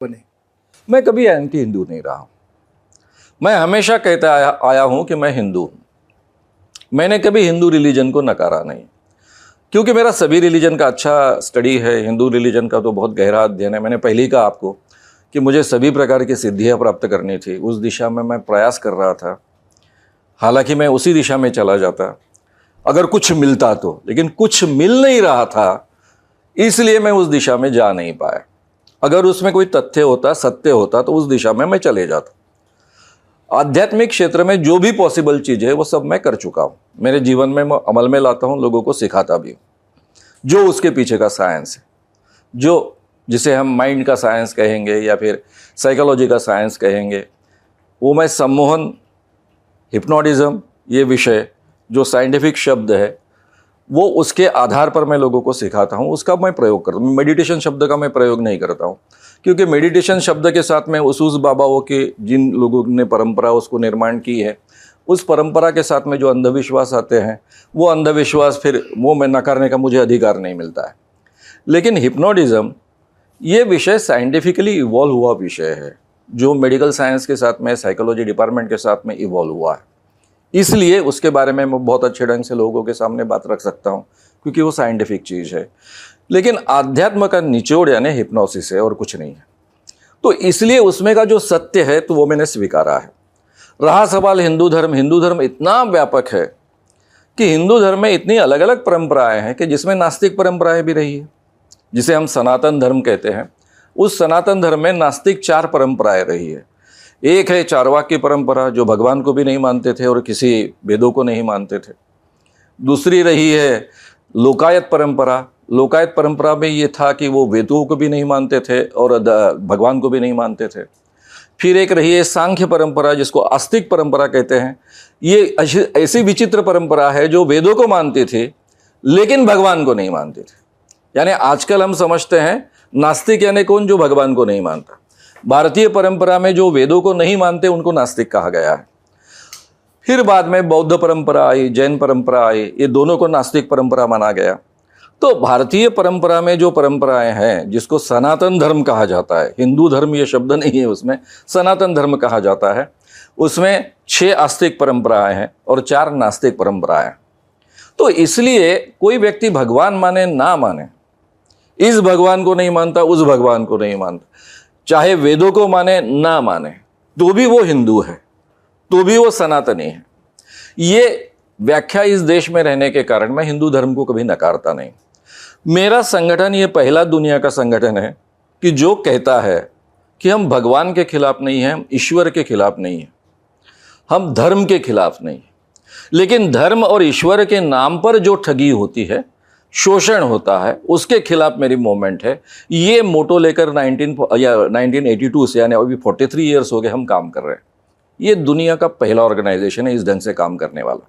बने। मैं कभी एंटी हिंदू नहीं रहा हूं। मैं हमेशा कहता आया हूं कि मैं हिंदू हूं। मैंने कभी हिंदू रिलीजन को नकारा नहीं, क्योंकि मेरा सभी रिलीजन का अच्छा स्टडी है। हिंदू रिलीजन का तो बहुत गहरा अध्ययन है। मैंने पहले ही कहा आपको कि मुझे सभी प्रकार की सिद्धियां प्राप्त करनी थी। उस दिशा में मैं प्रयास कर रहा था। हालांकि मैं उसी दिशा में चला जाता अगर कुछ मिलता तो, लेकिन कुछ मिल नहीं रहा था, इसलिए मैं उस दिशा में जा नहीं पाया। अगर उसमें कोई तथ्य होता, सत्य होता, तो उस दिशा में मैं चले जाता। आध्यात्मिक क्षेत्र में जो भी पॉसिबल चीज है वो सब मैं कर चुका हूं। मेरे जीवन में मैं अमल में लाता हूं, लोगों को सिखाता भी हूं। जो उसके पीछे का साइंस है, जो जिसे हम माइंड का साइंस कहेंगे या फिर साइकोलॉजी का साइंस कहेंगे, वो मैं सम्मोहन, हिप्नोटिज्म, ये विषय जो साइंटिफिक शब्द है, वो उसके आधार पर मैं लोगों को सिखाता हूं। उसका मैं प्रयोग करता हूं। मेडिटेशन शब्द का मैं प्रयोग नहीं करता हूं, क्योंकि मेडिटेशन शब्द के साथ में उस बाबाओं के जिन लोगों ने परंपरा उसको निर्माण की है, उस परंपरा के साथ में जो अंधविश्वास आते हैं, वो अंधविश्वास फिर वो मैं नकारने का मुझे अधिकार नहीं मिलता है। लेकिन हिप्नोटिज्म ये विषय साइंटिफिकली इवॉल्व हुआ विषय है, जो मेडिकल साइंस के साथ में, साइकोलॉजी डिपार्टमेंट के साथ में इवॉल्व हुआ है। इसलिए उसके बारे में मैं बहुत अच्छे ढंग से लोगों के सामने बात रख सकता हूं, क्योंकि वो साइंटिफिक चीज़ है। लेकिन आध्यात्म का निचोड़ यानी हिप्नोसिस है और कुछ नहीं है। तो इसलिए उसमें का जो सत्य है तो वो मैंने स्वीकारा है। रहा सवाल हिंदू धर्म इतना व्यापक है कि हिंदू धर्म में इतनी अलग अलग परंपराएं हैं कि जिसमें नास्तिक परंपराएं भी रही है, जिसे हम सनातन धर्म कहते हैं। उस सनातन धर्म में नास्तिक 4 परंपराएं रही है। एक है चारवाक की परंपरा, जो भगवान को भी नहीं मानते थे और किसी वेदों को नहीं मानते थे। दूसरी रही है लोकायत परंपरा। लोकायत परंपरा में ये था कि वो वेदों को भी नहीं मानते थे और भगवान को भी नहीं मानते थे। फिर एक रही है सांख्य परंपरा, जिसको आस्तिक परंपरा कहते हैं। ये ऐसी विचित्र परंपरा है जो वेदों को मानती थी लेकिन भगवान को नहीं मानती थी। यानी आजकल हम समझते हैं नास्तिक यानी कौन, जो भगवान को नहीं मानता। भारतीय परंपरा में जो वेदों को नहीं मानते उनको नास्तिक कहा गया है। फिर बाद में बौद्ध परंपरा आई, जैन परंपरा आई, ये दोनों को नास्तिक परंपरा माना गया। तो भारतीय परंपरा में जो परंपराएं हैं, जिसको सनातन धर्म कहा जाता है, हिंदू धर्म ये शब्द नहीं है, उसमें सनातन धर्म कहा जाता है, उसमें 6 आस्तिक परंपराएं हैं और 4 नास्तिक परंपराएं। तो इसलिए कोई व्यक्ति भगवान माने ना माने, इस भगवान को नहीं मानता, उस भगवान को नहीं मानता, चाहे वेदों को माने ना माने, तो भी वो हिंदू है, तो भी वो सनातनी है। ये व्याख्या इस देश में रहने के कारण मैं हिंदू धर्म को कभी नकारता नहीं। मेरा संगठन ये पहला दुनिया का संगठन है कि जो कहता है कि हम भगवान के खिलाफ नहीं हैं, हम ईश्वर के खिलाफ नहीं हैं, हम धर्म के खिलाफ नहीं हैं। लेकिन धर्म और ईश्वर के नाम पर जो ठगी होती है, शोषण होता है, उसके खिलाफ मेरी मूवमेंट है। ये मोटो लेकर 1982 से, यानी अभी 43 ईयर्स हो गए हम काम कर रहे हैं। ये दुनिया का पहला ऑर्गेनाइजेशन है इस ढंग से काम करने वाला।